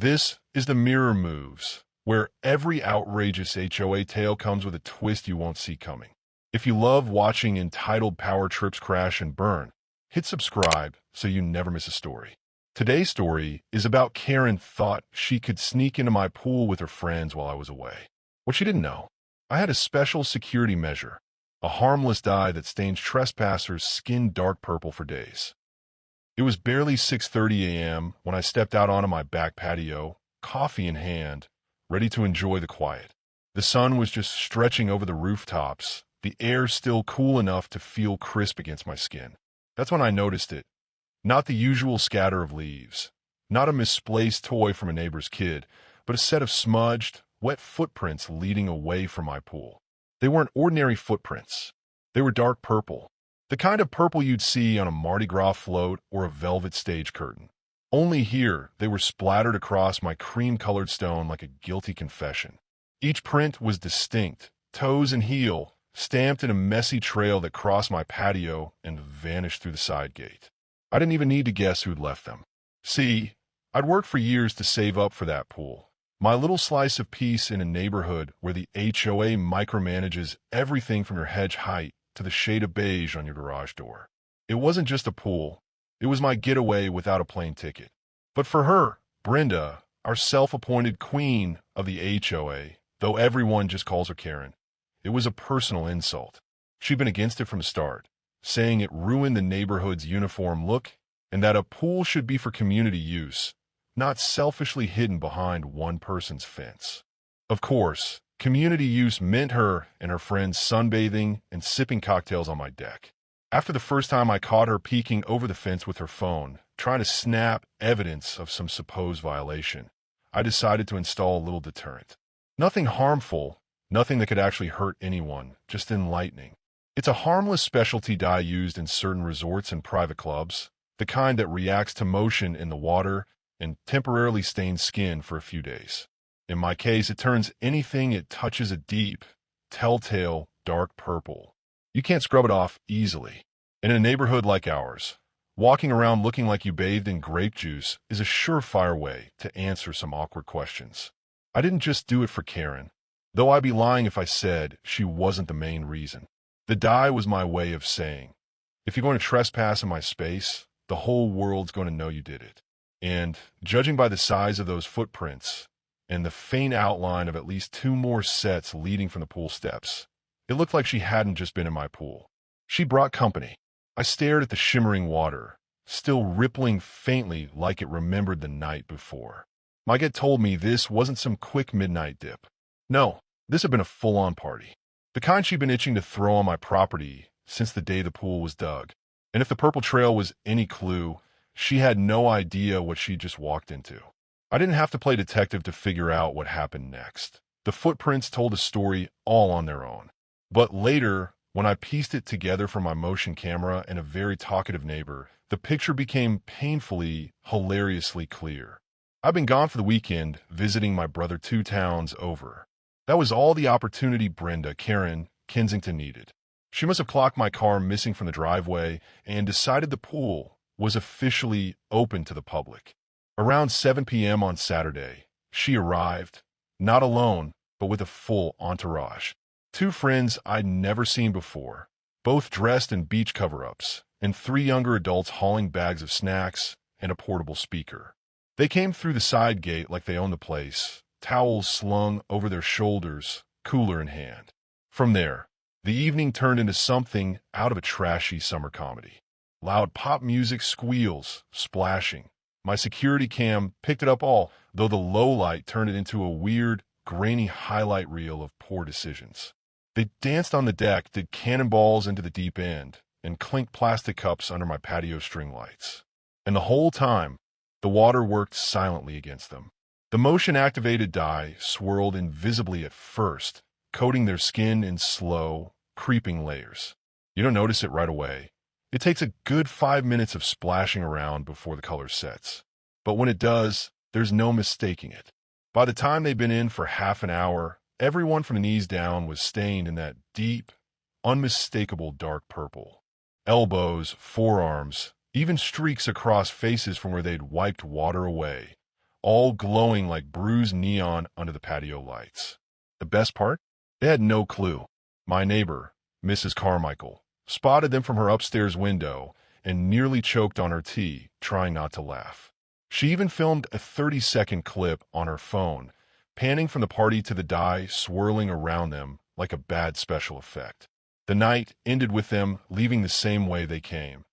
This is the Mirror Moves, where every outrageous HOA tale comes with a twist you won't see coming. If you love watching entitled power trips crash and burn, hit subscribe so you never miss a story. Today's story is about Karen thought she could sneak into my pool with her friends while I was away. What she didn't know, I had a special security measure, a harmless dye that stains trespassers' skin dark purple for days. It was barely 6:30 a.m. when I stepped out onto my back patio, coffee in hand, ready to enjoy the quiet. The sun was just stretching over the rooftops, the air still cool enough to feel crisp against my skin. That's when I noticed it. Not the usual scatter of leaves, not a misplaced toy from a neighbor's kid, but a set of smudged, wet footprints leading away from my pool. They weren't ordinary footprints. They were dark purple, the kind of purple you'd see on a Mardi Gras float or a velvet stage curtain. Only here, they were splattered across my cream-colored stone like a guilty confession. Each print was distinct, toes and heel, stamped in a messy trail that crossed my patio and vanished through the side gate. I didn't even need to guess who'd left them. See, I'd worked for years to save up for that pool. My little slice of peace in a neighborhood where the HOA micromanages everything from your hedge height to the shade of beige on your garage door. It wasn't just a pool. It was my getaway without a plane ticket. But for her, Brenda, our self-appointed queen of the HOA, though everyone just calls her Karen, it was a personal insult. She'd been against it from the start, saying it ruined the neighborhood's uniform look and that a pool should be for community use, not selfishly hidden behind one person's fence. Of course, community use meant her and her friends sunbathing and sipping cocktails on my deck. After the first time I caught her peeking over the fence with her phone, trying to snap evidence of some supposed violation, I decided to install a little deterrent. Nothing harmful, nothing that could actually hurt anyone, just enlightening. It's a harmless specialty dye used in certain resorts and private clubs, the kind that reacts to motion in the water and temporarily stains skin for a few days. In my case, it turns anything it touches a deep, telltale, dark purple. You can't scrub it off easily. In a neighborhood like ours, walking around looking like you bathed in grape juice is a surefire way to answer some awkward questions. I didn't just do it for Karen, though I'd be lying if I said she wasn't the main reason. The dye was my way of saying, if you're going to trespass in my space, the whole world's going to know you did it. And, judging by the size of those footprints, and the faint outline of at least 2 more sets leading from the pool steps, it looked like she hadn't just been in my pool. She brought company. I stared at the shimmering water, still rippling faintly like it remembered the night before. My gut told me this wasn't some quick midnight dip. No, this had been a full-on party. The kind she'd been itching to throw on my property since the day the pool was dug. And if the purple trail was any clue, she had no idea what she'd just walked into. I didn't have to play detective to figure out what happened next. The footprints told a story all on their own. But later, when I pieced it together from my motion camera and a very talkative neighbor, the picture became painfully, hilariously clear. I've been gone for the weekend, visiting my brother 2 towns over. That was all the opportunity Brenda, Karen, Kensington needed. She must have clocked my car missing from the driveway and decided the pool was officially open to the public. Around 7 p.m. on Saturday, she arrived, not alone, but with a full entourage. 2 friends I'd never seen before, both dressed in beach cover-ups, and 3 younger adults hauling bags of snacks and a portable speaker. They came through the side gate like they owned the place, towels slung over their shoulders, cooler in hand. From there, the evening turned into something out of a trashy summer comedy. Loud pop music squeals, splashing. My security cam picked it up all, though the low light turned it into a weird, grainy highlight reel of poor decisions. They danced on the deck, did cannonballs into the deep end, and clinked plastic cups under my patio string lights. And the whole time, the water worked silently against them. The motion-activated dye swirled invisibly at first, coating their skin in slow, creeping layers. You don't notice it right away. It takes a good 5 minutes of splashing around before the color sets. But when it does, there's no mistaking it. By the time they'd been in for half an hour, everyone from the knees down was stained in that deep, unmistakable dark purple. Elbows, forearms, even streaks across faces from where they'd wiped water away, all glowing like bruised neon under the patio lights. The best part? They had no clue. My neighbor, Mrs. Carmichael, spotted them from her upstairs window and nearly choked on her tea, trying not to laugh. She even filmed a 30-second clip on her phone, panning from the party to the dye swirling around them like a bad special effect. The night ended with them leaving the same way they came,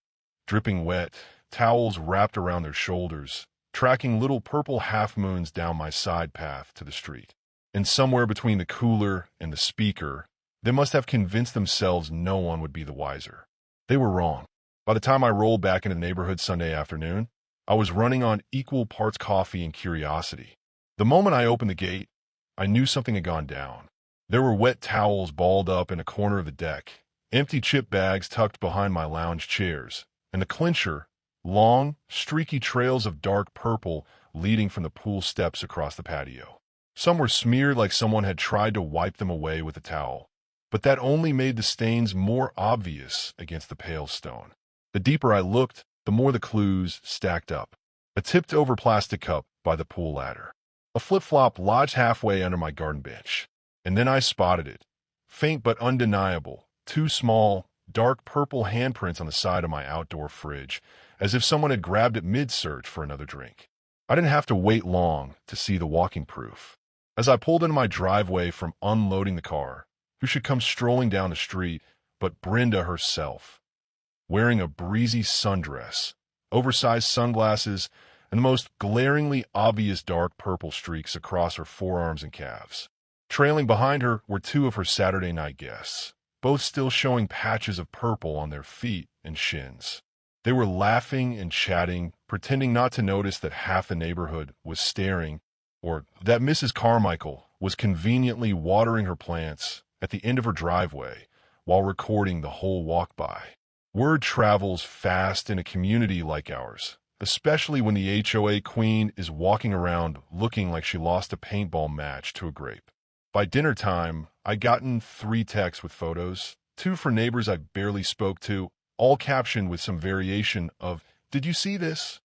dripping wet, towels wrapped around their shoulders, tracking little purple half-moons down my side path to the street. And somewhere between the cooler and the speaker, they must have convinced themselves no one would be the wiser. They were wrong. By the time I rolled back into the neighborhood Sunday afternoon, I was running on equal parts coffee and curiosity. The moment I opened the gate, I knew something had gone down. There were wet towels balled up in a corner of the deck, empty chip bags tucked behind my lounge chairs, and the clincher, long, streaky trails of dark purple leading from the pool steps across the patio. Some were smeared like someone had tried to wipe them away with a towel, but that only made the stains more obvious against the pale stone. The deeper I looked, the more the clues stacked up. A tipped-over plastic cup by the pool ladder. A flip-flop lodged halfway under my garden bench. And then I spotted it. Faint but undeniable. Two small, dark purple handprints on the side of my outdoor fridge, as if someone had grabbed it mid-search for another drink. I didn't have to wait long to see the walking proof. As I pulled into my driveway from unloading the car, who should come strolling down the street but Brenda herself, wearing a breezy sundress, oversized sunglasses, and the most glaringly obvious dark purple streaks across her forearms and calves. Trailing behind her were two of her Saturday night guests, both still showing patches of purple on their feet and shins. They were laughing and chatting, pretending not to notice that half the neighborhood was staring, or that Mrs. Carmichael was conveniently watering her plants at the end of her driveway while recording the whole walk by. Word travels fast in a community like ours, especially when the HOA queen is walking around looking like she lost a paintball match to a grape. By dinner time, I'd gotten 3 texts with photos, 2 for neighbors I barely spoke to, all captioned with some variation of, "Did you see this?"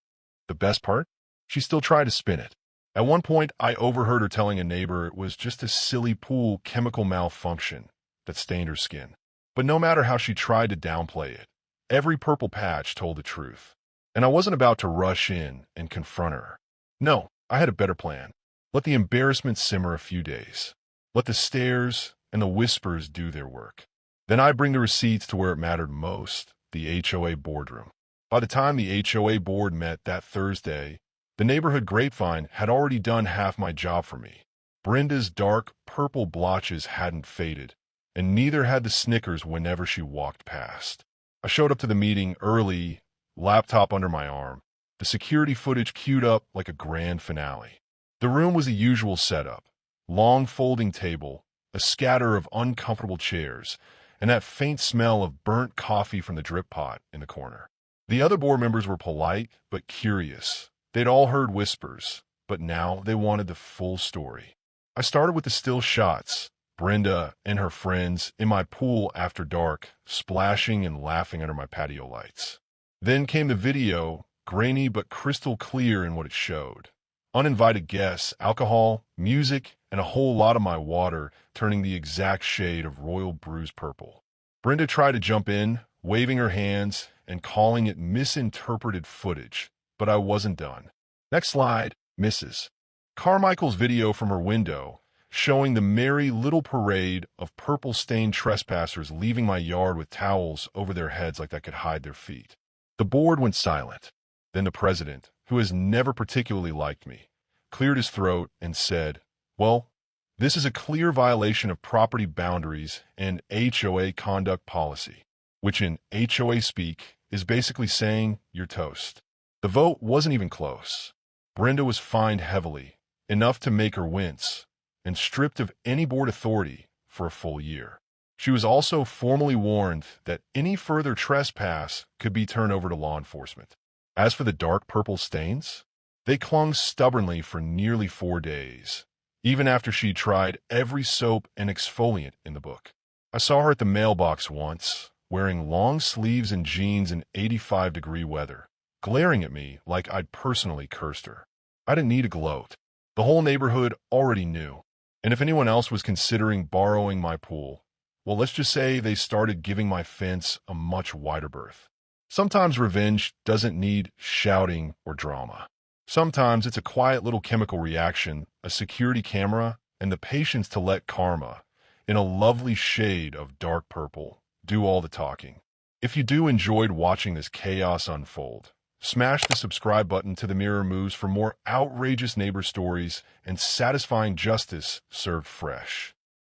The best part? She still tried to spin it. At one point, I overheard her telling a neighbor it was just a silly pool chemical malfunction that stained her skin. But no matter how she tried to downplay it, every purple patch told the truth. And I wasn't about to rush in and confront her. No, I had a better plan. Let the embarrassment simmer a few days. Let the stares and the whispers do their work. Then I bring the receipts to where it mattered most, the HOA boardroom. By the time the HOA board met that Thursday, the neighborhood grapevine had already done half my job for me. Brenda's dark purple blotches hadn't faded, and neither had the snickers whenever she walked past. I showed up to the meeting early, laptop under my arm, the security footage queued up like a grand finale. The room was the usual setup. Long folding table, a scatter of uncomfortable chairs, and that faint smell of burnt coffee from the drip pot in the corner. The other board members were polite but curious. They'd all heard whispers, but now they wanted the full story. I started with the still shots, Brenda and her friends in my pool after dark, splashing and laughing under my patio lights. Then came the video, grainy but crystal clear in what it showed. Uninvited guests, alcohol, music, and a whole lot of my water turning the exact shade of royal bruised purple. Brenda tried to jump in, waving her hands and calling it misinterpreted footage, but I wasn't done. Next slide, Mrs. Carmichael's video from her window, showing the merry little parade of purple-stained trespassers leaving my yard with towels over their heads like that could hide their feet. The board went silent. Then the president, who has never particularly liked me, cleared his throat and said, "Well, this is a clear violation of property boundaries and HOA conduct policy," which in HOA speak is basically saying you're toast. The vote wasn't even close. Brenda was fined heavily, enough to make her wince, and stripped of any board authority for a full year. She was also formally warned that any further trespass could be turned over to law enforcement. As for the dark purple stains, they clung stubbornly for nearly 4 days, even after she tried every soap and exfoliant in the book. I saw her at the mailbox once, wearing long sleeves and jeans in 85-degree weather, glaring at me like I'd personally cursed her. I didn't need to gloat. The whole neighborhood already knew. And if anyone else was considering borrowing my pool, well, let's just say they started giving my fence a much wider berth. Sometimes revenge doesn't need shouting or drama. Sometimes it's a quiet little chemical reaction, a security camera, and the patience to let karma, in a lovely shade of dark purple, do all the talking. If you do enjoyed watching this chaos unfold, smash the subscribe button to The Mirror Moves for more outrageous neighbor stories and satisfying justice served fresh.